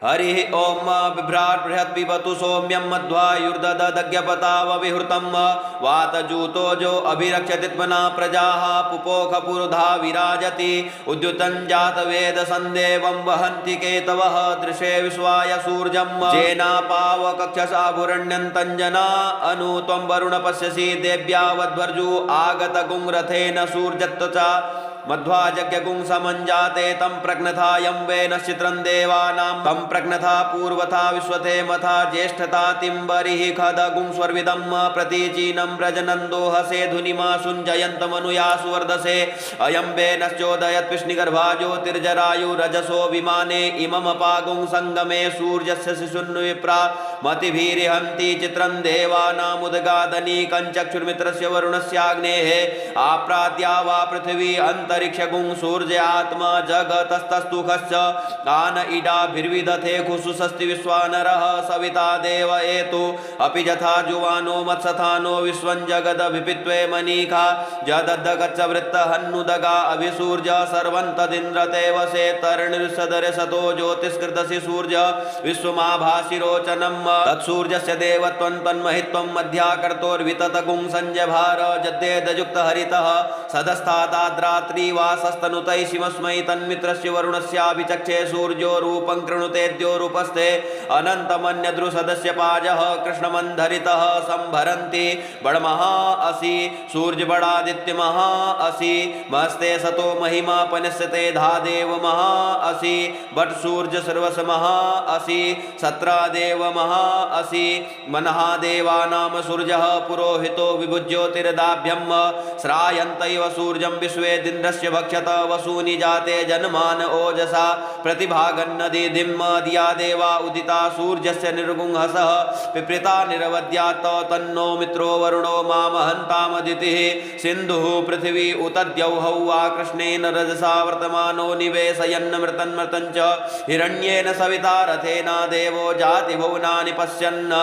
हरिः ओम बिभ्राट् बृहत् पिबतु सौम्यं मध्वायुर्ददग्यपतावविहृतं वातजूतोजो अभिरक्षतित्मना प्रजाः पुपोख पुरुधा विराजति उद्युतं जातवेदसन्देवं वहन्ति केतवः दृशे विश्वाय सूर्यं जेनापावकक्षसाभुरण्यन्तञ्जना अनु त्वं वरुण पश्यसि देव्यावद्वर्जु आगतगुंरथेन सूर्यत्वचा मध्वाजज्ञगुं समञ्जाते तं प्रघ्नथायं वे नश्चित्रं देवानां तं प्रघ्नथा पूर्वथा विश्वते मथा ज्येष्ठता तिम्बरिः खदगुं स्वर्विदं प्रतीचीनं व्रजनन्दो हसे धुनिमा सुञ्जयन्तमनुयासु वर्धसे अयं वे नश्चोदयत्विष्णिगर्भा ज्योतिर्जरायुरजसो विमाने इममपागुं सङ्गमे सूर्यस्य शिशुन्विप्रा मतिभिरिहन्ति चित्रं देवानामुद्गादनी कञ्चक्षुर्मित्रस्य वरुणस्याग्नेः आप्राद्या वा पृथिवी अंतरिक्षगुं सूर्य आत्मा जगतस्तस्तुखश्च आन इडाभिर्विदथे खुशुषस्ति विश्वानरः सविता देव एतु अपि यथा जुवानो मत्सथानो विश्वं जगदभिपित्वे मनीखा जदद्दगच्छवृत्तहन्नुदगा अभिसूर्य सर्वं तदिन्द्रते वसे तरणिर्सदरे सतो ज्योतिष्कृतसि सूर्य विश्वमाभासिरोचनं तत्सूर्यस्य देवत्वं तन्महित्वं मध्याकर्तोर्विततगुं संजभार जद्येदयुक्तहरितः सदस्तादाद्रात्रिवासस्तनुतैषिमस्मै तन्मित्रस्य वरुणस्याभिचक्षे सूर्यो रूपं कृणुतेद्यो रूपस्ते अनन्तमन्यदृसदस्य पाजः कृष्णमन्धरितः संभरन्ति बडमहा असि सूर्यबडादित्य महा असि महस्ते सतो महिमा पनस्यते धादेव महा असि बट सूर्य सर्वस महा असि सत्रादेव महा असि मनः देवानां सूर्यः पुरोहितो विभुज्योतिर्दाभ्यं श्रायन्तैव सूर्यं विश्वेदिन्द्रस्य भक्षत वसूनि जाते जन्मान ओजसा प्रतिभागन्नदीधिं दिया देवा उदिता सूर्यस्य निर्गुंहसः पिप्रिता निरवद्यात् तन्नो मित्रो वरुणो मामहन्तामदितिः सिन्धुः पृथिवी उत द्यौहौ वा कृष्णेन रजसा वर्तमानो निवेशयन्नमृतन्मृतं च हिरण्येन सविता रथेन देवो जातिभुवनानि पश्यन्।